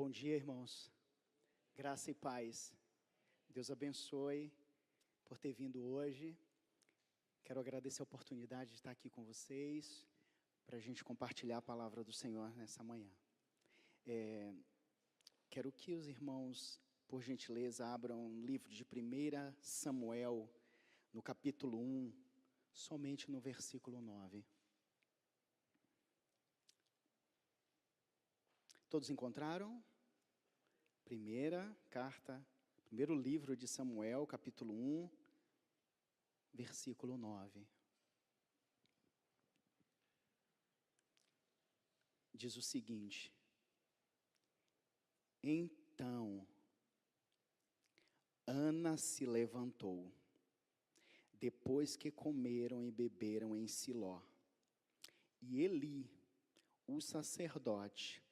Bom dia, irmãos. Graça e paz. Deus abençoe por ter vindo hoje. Quero agradecer a oportunidade de estar aqui com vocês, para a gente compartilhar a palavra do Senhor nessa manhã. Quero que os irmãos, por gentileza, abram um livro de 1 Samuel, no capítulo 1, somente no versículo 9. Todos encontraram? Primeiro livro de Samuel, capítulo 1, versículo 9. Diz o seguinte: Então, Ana se levantou, depois que comeram e beberam em Siló, e Eli, o sacerdote,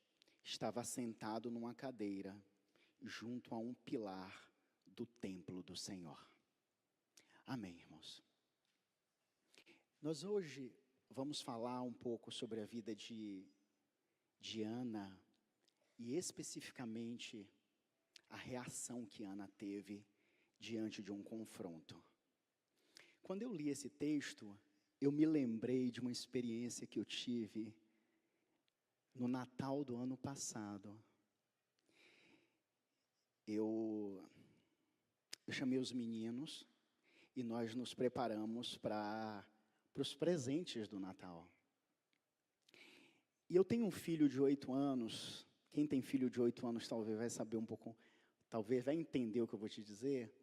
estava sentado numa cadeira, junto a um pilar do templo do Senhor. Amém, irmãos. Nós hoje vamos falar um pouco sobre a vida de Ana, e especificamente a reação que Ana teve diante de um confronto. Quando eu li esse texto, eu me lembrei de uma experiência que eu tive no Natal do ano passado. Eu chamei os meninos e nós nos preparamos para os presentes do Natal. E eu tenho um filho de 8 anos. Quem tem filho de 8 anos talvez vai saber um pouco, talvez vai entender o que eu vou te dizer.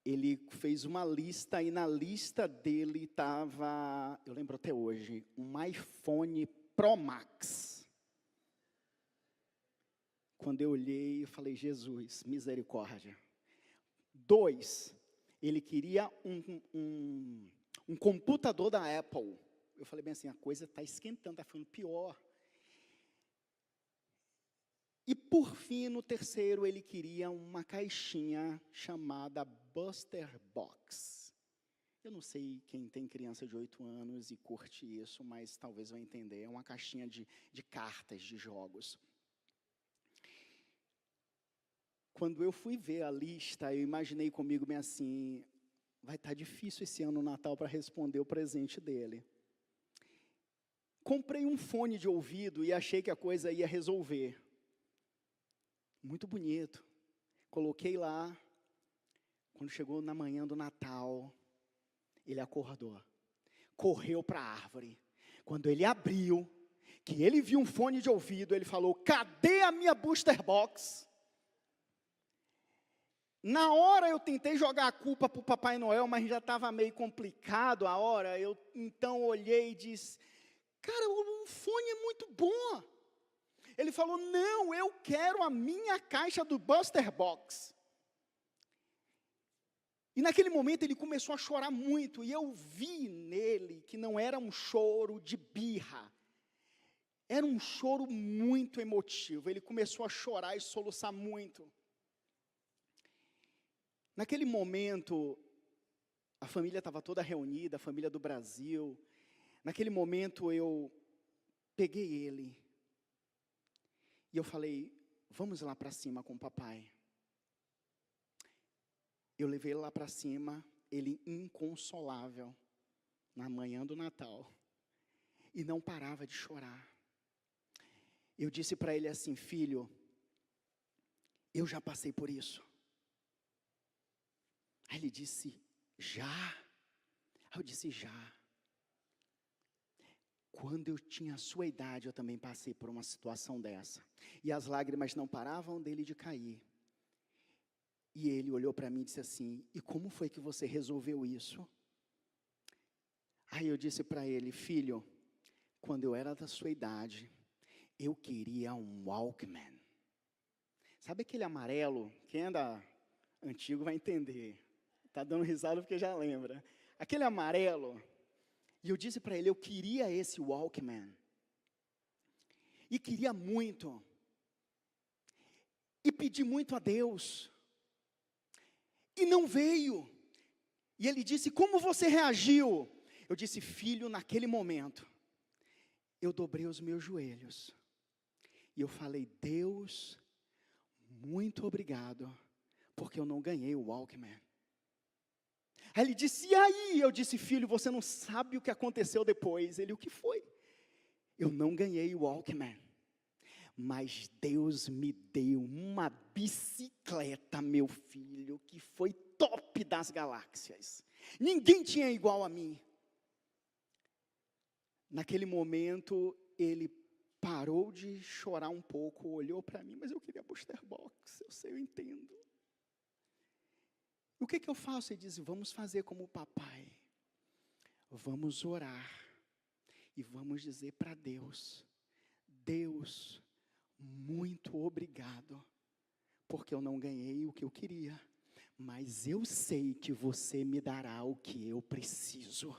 Ele fez uma lista e na lista dele estava, eu lembro até hoje, um iPhone Pro Max. Quando eu olhei, eu falei, Jesus, misericórdia. 2, ele queria um computador da Apple. Eu falei bem assim, a coisa está esquentando, está ficando pior. E por fim, no 3º, ele queria uma caixinha chamada Buster Box. Eu não sei quem tem criança de 8 anos e curte isso, mas talvez vai entender. É uma caixinha de cartas, de jogos. Quando eu fui ver a lista, eu imaginei comigo bem assim, vai estar difícil esse ano o Natal para responder o presente dele. Comprei um fone de ouvido e achei que a coisa ia resolver. Muito bonito. Coloquei lá. Quando chegou na manhã do Natal, ele acordou. Correu para a árvore. Quando ele abriu, que ele viu um fone de ouvido, ele falou, cadê a minha Booster Box? Na hora eu tentei jogar a culpa para o Papai Noel, mas já estava meio complicado a hora. Eu então olhei e disse, cara, o fone é muito bom. Ele falou, não, eu quero a minha caixa do Buster Box. E naquele momento ele começou a chorar muito, e eu vi nele que não era um choro de birra. Era um choro muito emotivo. Ele começou a chorar e soluçar muito. Naquele momento, a família estava toda reunida, a família do Brasil. Naquele momento eu peguei ele e eu falei, vamos lá para cima com o papai. Eu levei ele lá para cima, ele inconsolável, na manhã do Natal, e não parava de chorar. Eu disse para ele assim, filho, eu já passei por isso. Aí ele disse, já? Aí eu disse, já. Quando eu tinha a sua idade, eu também passei por uma situação dessa. E as lágrimas não paravam dele de cair. E ele olhou para mim e disse assim, e como foi que você resolveu isso? Aí eu disse para ele, filho, quando eu era da sua idade, eu queria um Walkman. Sabe aquele amarelo? Quem anda antigo vai entender. Está dando risada porque já lembra. Aquele amarelo. E eu disse para ele, eu queria esse Walkman. E queria muito. E pedi muito a Deus. E não veio. E ele disse, como você reagiu? Eu disse, filho, naquele momento, eu dobrei os meus joelhos. E eu falei, Deus, muito obrigado, porque eu não ganhei o Walkman. Aí ele disse, e aí? Eu disse, filho, você não sabe o que aconteceu depois. Ele, o que foi? Eu não ganhei o Walkman, mas Deus me deu uma bicicleta, meu filho, que foi top das galáxias. Ninguém tinha igual a mim. Naquele momento, ele parou de chorar um pouco, olhou para mim, mas eu queria Booster Box, eu sei, eu entendo. O que eu faço? Ele diz, vamos fazer como o papai. Vamos orar e vamos dizer para Deus, Deus, muito obrigado, porque eu não ganhei o que eu queria, mas eu sei que você me dará o que eu preciso.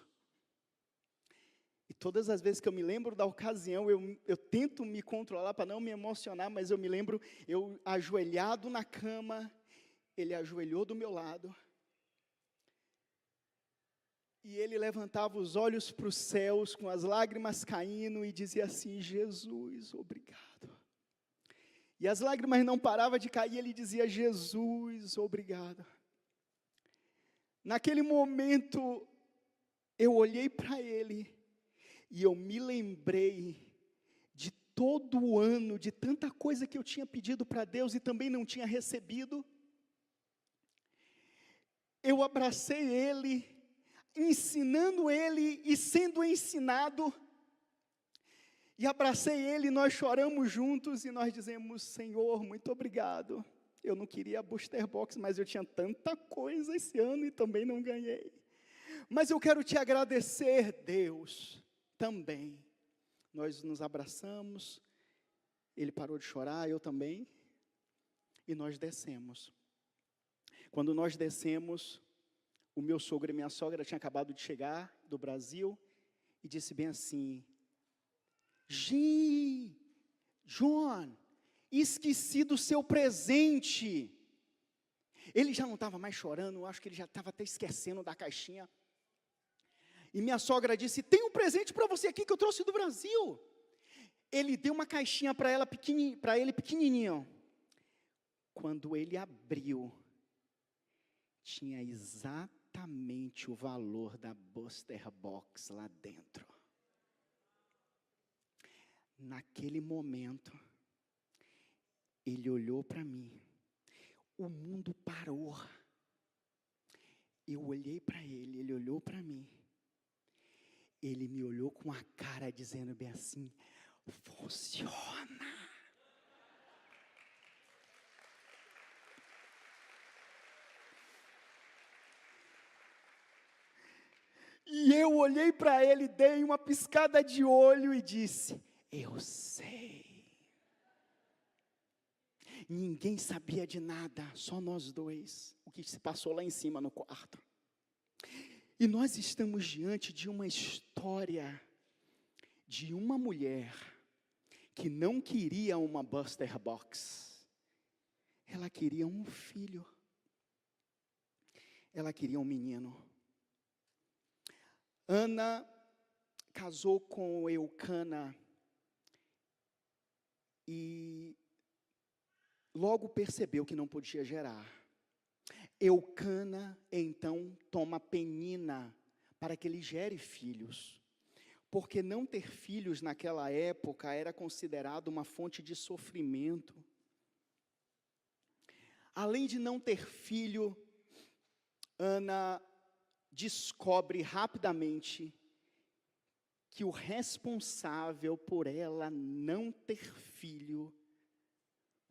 E todas as vezes que eu me lembro da ocasião, eu tento me controlar para não me emocionar, mas eu me lembro, eu ajoelhado na cama, ele ajoelhou do meu lado, e ele levantava os olhos para os céus, com as lágrimas caindo, e dizia assim, Jesus, obrigado. E as lágrimas não paravam de cair, ele dizia, Jesus, obrigado. Naquele momento, eu olhei para ele, e eu me lembrei de todo o ano, de tanta coisa que eu tinha pedido para Deus, e também não tinha recebido. Eu abracei ele, ensinando ele e sendo ensinado, e abracei ele, nós choramos juntos, e nós dizemos, Senhor, muito obrigado, eu não queria a Booster Box, mas eu tinha tanta coisa esse ano, e também não ganhei, mas eu quero te agradecer, Deus, também. Nós nos abraçamos, ele parou de chorar, eu também, e nós descemos. Quando nós descemos, o meu sogro e minha sogra tinham acabado de chegar do Brasil, e disse bem assim, John, esqueci do seu presente. Ele já não estava mais chorando, eu acho que ele já estava até esquecendo da caixinha. E minha sogra disse, tem um presente para você aqui que eu trouxe do Brasil. Ele deu uma caixinha para ele pequenininho. Quando ele abriu, tinha exatamente o valor da Booster Box lá dentro. Naquele momento, ele olhou para mim, o mundo parou. Eu olhei para ele, ele olhou para mim. Ele me olhou com a cara dizendo bem assim, funciona. E eu olhei para ele, dei uma piscada de olho e disse, eu sei. Ninguém sabia de nada, só nós dois, o que se passou lá em cima no quarto. E nós estamos diante de uma história de uma mulher que não queria uma Booster Box. Ela queria um filho. Ela queria um menino. Ana casou com Eucana e logo percebeu que não podia gerar. Eucana, então, toma Penina para que ele gere filhos. Porque não ter filhos naquela época era considerado uma fonte de sofrimento. Além de não ter filho, Ana descobre rapidamente que o responsável por ela não ter filho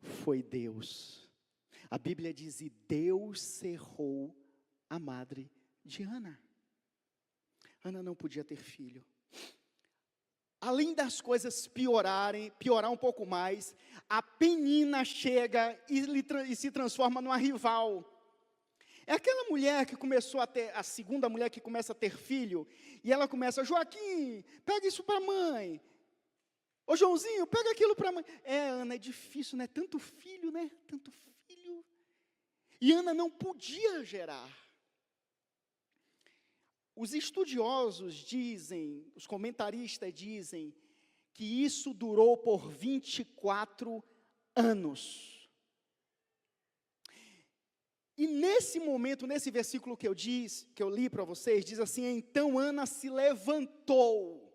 foi Deus. A Bíblia diz, e Deus cerrou a madre de Ana. Ana não podia ter filho. Além das coisas piorar um pouco mais, a Penina chega e se transforma numa rival. É aquela mulher que começou a ter, a segunda mulher que começa a ter filho, e ela começa, Joaquim, pega isso para a mãe. Ô Joãozinho, pega aquilo para a mãe. Ana, é difícil, né? Tanto filho, né? Tanto filho. E Ana não podia gerar. Os estudiosos dizem, os comentaristas dizem, que isso durou por 24 anos. E nesse momento, nesse versículo que eu li para vocês, diz assim: então Ana se levantou.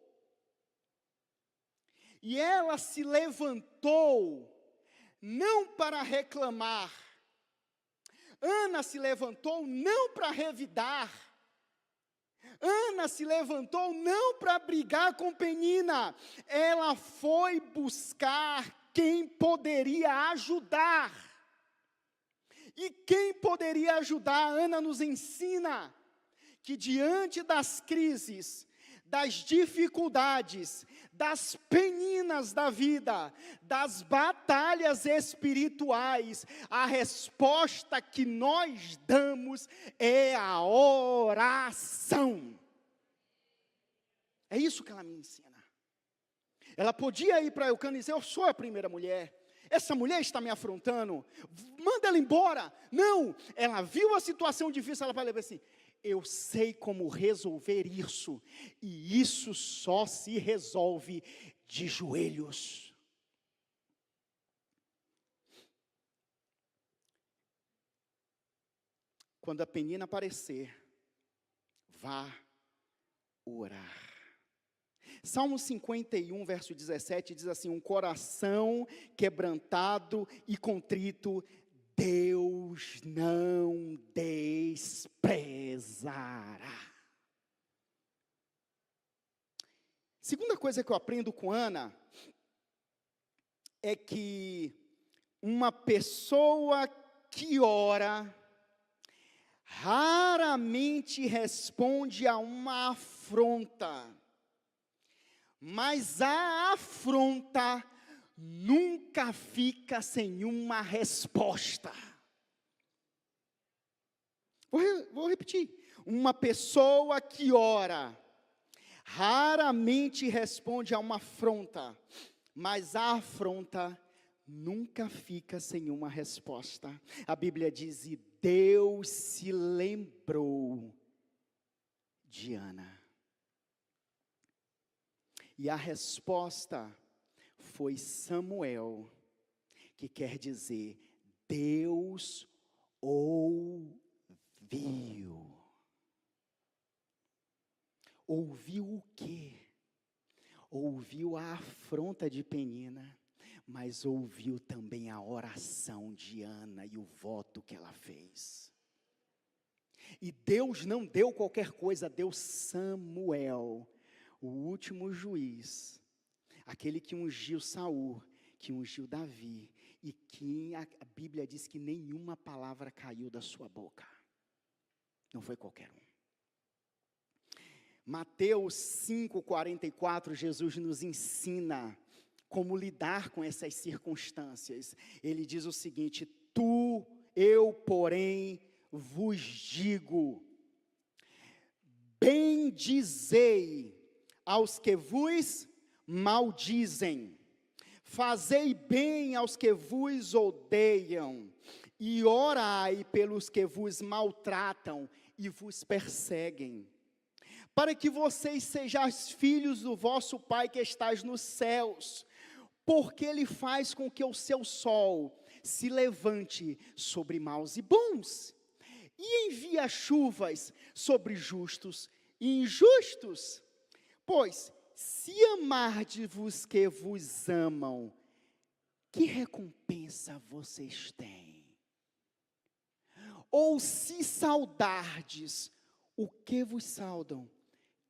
E ela se levantou não para reclamar. Ana se levantou não para revidar. Ana se levantou não para brigar com Penina. Ela foi buscar quem poderia ajudar. E quem poderia ajudar? Ana nos ensina que diante das crises, das dificuldades, das peninas da vida, das batalhas espirituais, a resposta que nós damos é a oração. É isso que ela me ensina. Ela podia ir para Eucana e dizer: eu sou a primeira mulher. Essa mulher está me afrontando, manda ela embora. Não, ela viu a situação difícil, ela vai levar assim: eu sei como resolver isso, e isso só se resolve de joelhos. Quando a Penina aparecer, vá orar. Salmo 51, verso 17, diz assim: um coração quebrantado e contrito, Deus não desprezará. Segunda coisa que eu aprendo com Ana, é que uma pessoa que ora, raramente responde a uma afronta. Mas a afronta nunca fica sem uma resposta. Vou repetir. Uma pessoa que ora, raramente responde a uma afronta, mas a afronta nunca fica sem uma resposta. A Bíblia diz: e Deus se lembrou de Ana. E a resposta foi Samuel, que quer dizer Deus ouviu. Ouviu o quê? Ouviu a afronta de Penina, mas ouviu também a oração de Ana e o voto que ela fez. E Deus não deu qualquer coisa, deu Samuel, o último juiz, aquele que ungiu Saul, que ungiu Davi, e que a Bíblia diz que nenhuma palavra caiu da sua boca. Não foi qualquer um. Mateus 5,44, Jesus nos ensina como lidar com essas circunstâncias. Ele diz o seguinte: eu, porém, vos digo, bendizei aos que vos maldizem, fazei bem aos que vos odeiam, e orai pelos que vos maltratam e vos perseguem, para que vocês sejais filhos do vosso Pai que estais nos céus, porque Ele faz com que o seu sol se levante sobre maus e bons, e envia chuvas sobre justos e injustos. Pois, se amardes os que vos amam, que recompensa vocês têm? Ou se saudardes o que vos saudam,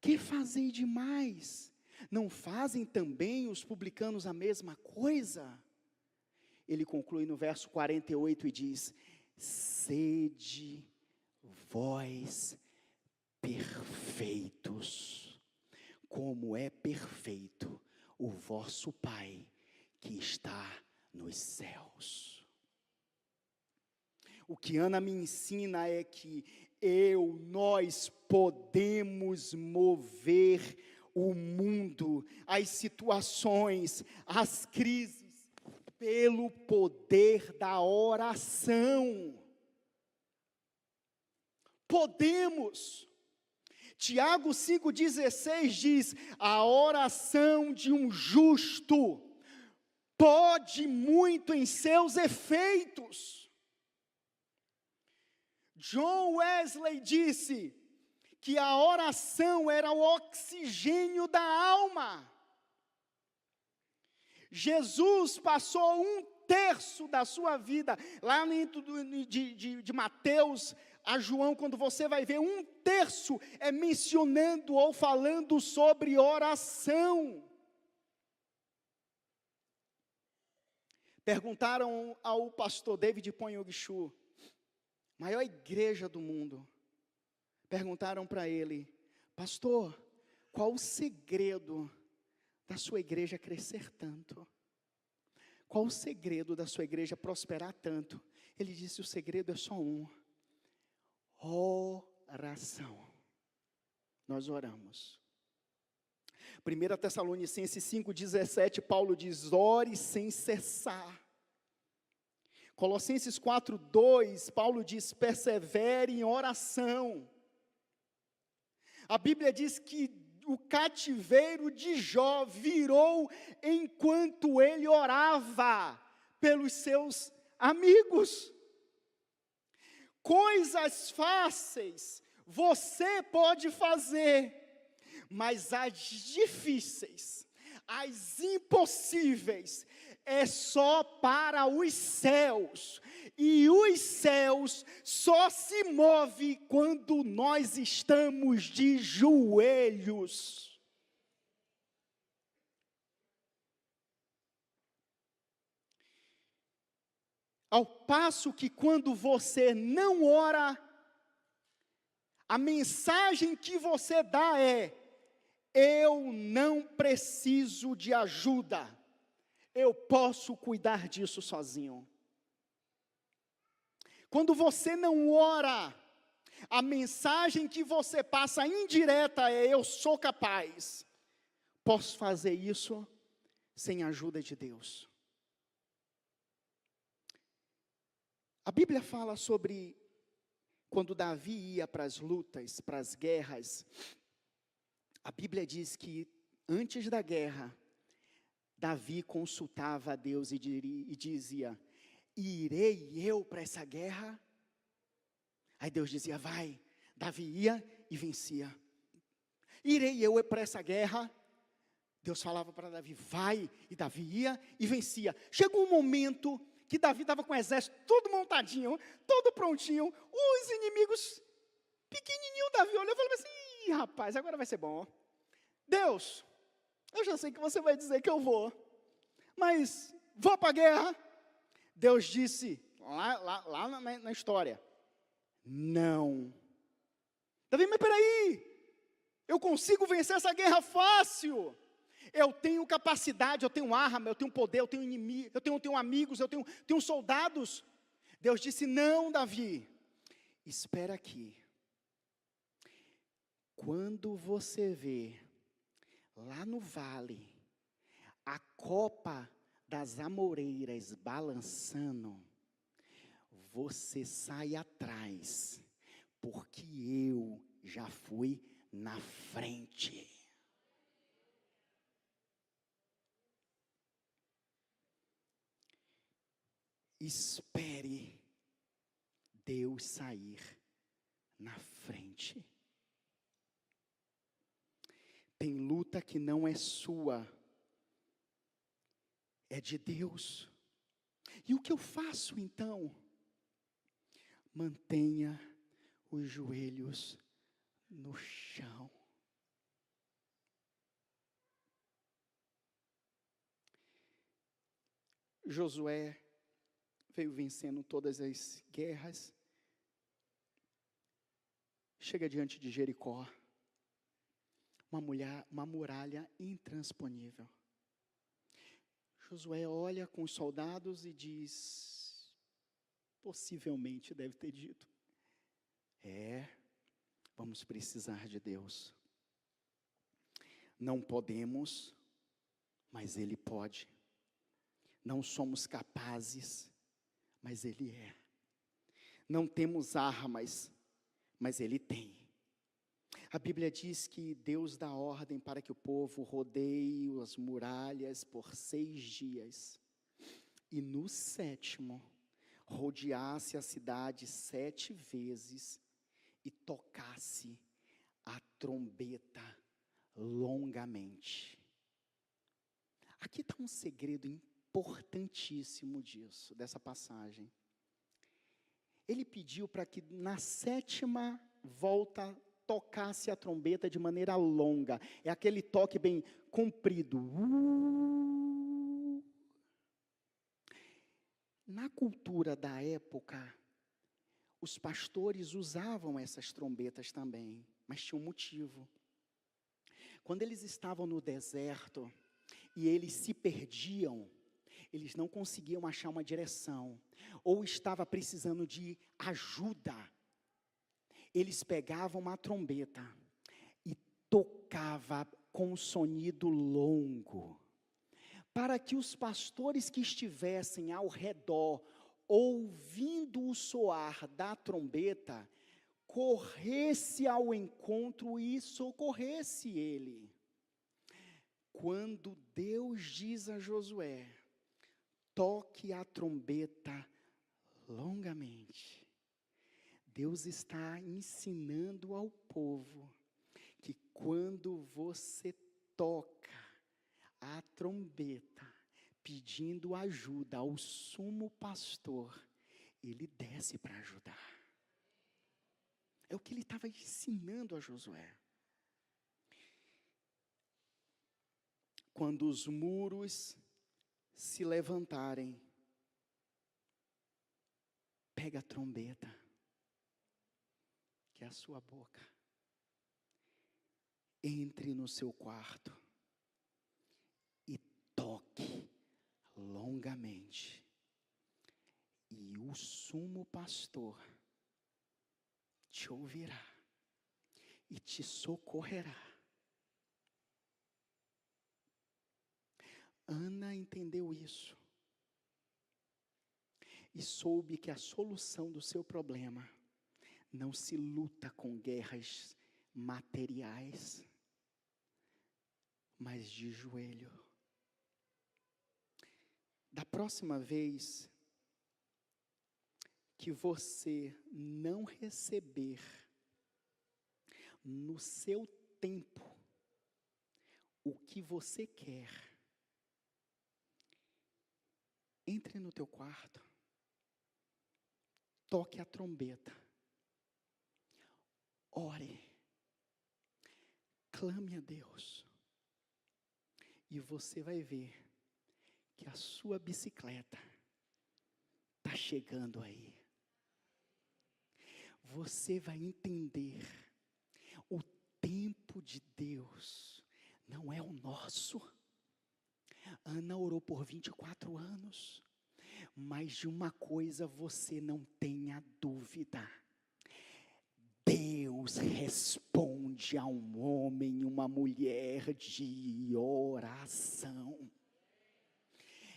que fazei demais? Não fazem também os publicanos a mesma coisa? Ele conclui no verso 48 e diz: sede vós perfeitos, como é perfeito o vosso Pai que está nos céus. O que Ana me ensina é que nós podemos mover o mundo, as situações, as crises, pelo poder da oração. Podemos. Tiago 5,16 diz: a oração de um justo pode muito em seus efeitos. John Wesley disse que a oração era o oxigênio da alma. Jesus passou 1/3 da sua vida, lá de Mateus a João, quando você vai ver, 1/3 é mencionando ou falando sobre oração. Perguntaram ao pastor David Ponyogishu, maior igreja do mundo, perguntaram para ele: pastor, qual o segredo da sua igreja crescer tanto? Qual o segredo da sua igreja prosperar tanto? Ele disse: o segredo é só um: oração. Nós oramos. 1 Tessalonicenses 5,17, Paulo diz: ore sem cessar. Colossenses 4,2, Paulo diz: persevere em oração. A Bíblia diz que o cativeiro de Jó virou enquanto ele orava pelos seus amigos. Coisas fáceis você pode fazer, mas as difíceis, as impossíveis, é só para os céus. E os céus só se movem quando nós estamos de joelhos. Ao passo que quando você não ora, a mensagem que você dá é: eu não preciso de ajuda, eu posso cuidar disso sozinho. Quando você não ora, a mensagem que você passa indireta é: eu sou capaz, posso fazer isso sem a ajuda de Deus. A Bíblia fala sobre quando Davi ia para as lutas, para as guerras. A Bíblia diz que antes da guerra, Davi consultava a Deus e dizia: irei eu para essa guerra? Aí Deus dizia: vai. Davi ia e vencia. Irei eu para essa guerra? Deus falava para Davi: vai. E Davi ia e vencia. Chegou um momento que Davi estava com o exército todo montadinho, todo prontinho, os inimigos pequenininho. Davi olhou e falou assim: ih, rapaz, agora vai ser bom. Deus, eu já sei que você vai dizer que eu vou, mas vou para a guerra. Deus disse, lá na história: não. Davi, mas peraí, eu consigo vencer essa guerra fácil. Eu tenho capacidade, eu tenho arma, eu tenho poder, eu tenho inimigo, eu tenho amigos, eu tenho soldados. Deus disse: não, Davi, espera aqui. Quando você vê lá no vale a copa das amoreiras balançando, você sai atrás, porque eu já fui na frente. Espere Deus sair na frente. Tem luta que não é sua, é de Deus. E o que eu faço então? Mantenha os joelhos no chão. Josué veio vencendo todas as guerras. Chega diante de Jericó, uma muralha intransponível. Josué olha com os soldados e diz, possivelmente deve ter dito: vamos precisar de Deus. Não podemos, mas Ele pode. Não somos capazes, mas Ele é. Não temos armas, mas Ele tem. A Bíblia diz que Deus dá ordem para que o povo rodeie as muralhas por 6 dias. E no 7º, rodeasse a cidade 7 vezes e tocasse a trombeta longamente. Aqui está um segredo importantíssimo dessa passagem. Ele pediu para que na 7ª volta tocasse a trombeta de maneira longa. É aquele toque bem comprido. Na cultura da época, os pastores usavam essas trombetas também, mas tinha um motivo. Quando eles estavam no deserto e eles se perdiam, eles não conseguiam achar uma direção, ou estava precisando de ajuda, eles pegavam uma trombeta e tocavam com um sonido longo, para que os pastores que estivessem ao redor, ouvindo o soar da trombeta, corresse ao encontro e socorresse ele. Quando Deus diz a Josué, toque a trombeta longamente, Deus está ensinando ao povo que quando você toca a trombeta, pedindo ajuda ao sumo pastor, ele desce para ajudar. É o que ele estava ensinando a Josué. Quando os muros se levantarem, pega a trombeta, que é a sua boca, entre no seu quarto e toque longamente, e o sumo pastor te ouvirá e te socorrerá. Ana entendeu isso e soube que a solução do seu problema não se luta com guerras materiais, mas de joelho. Da próxima vez que você não receber no seu tempo o que você quer, entre no teu quarto, toque a trombeta, ore, clame a Deus, e você vai ver que a sua bicicleta está chegando aí. Você vai entender, o tempo de Deus não é o nosso. Ana orou por 24 anos, mas de uma coisa você não tenha dúvida: Deus responde a um homem e uma mulher de oração.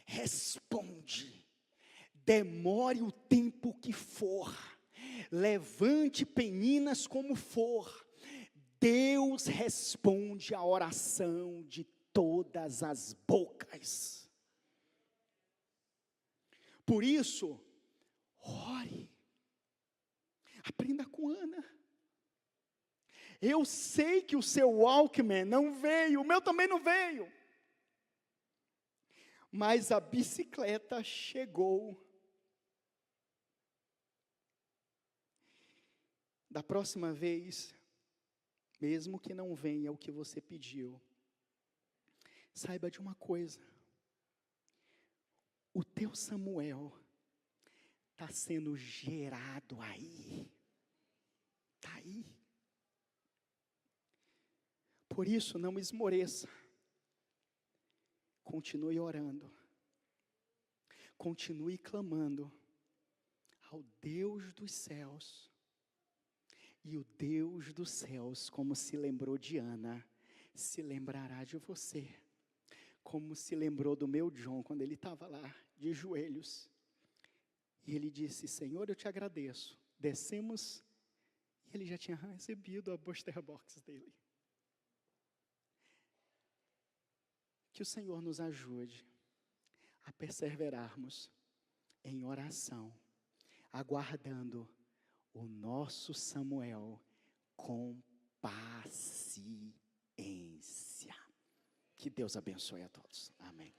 Responde, demore o tempo que for, levante peninas como for, Deus responde a oração de todas as bocas. Por isso, ore, aprenda com Ana. Eu sei que o seu Walkman não veio, o meu também não veio, mas a bicicleta chegou. Da próxima vez, mesmo que não venha o que você pediu, saiba de uma coisa: o teu Samuel está sendo gerado aí, está aí. Por isso, não esmoreça, continue orando, continue clamando ao Deus dos céus, e o Deus dos céus, como se lembrou de Ana, se lembrará de você, como se lembrou do meu John, quando ele estava lá, de joelhos, e ele disse: Senhor, eu te agradeço, descemos E ele já tinha recebido a booster box dele. Que o Senhor nos ajude a perseverarmos em oração, aguardando o nosso Samuel com paciência. Que Deus abençoe a todos. Amém.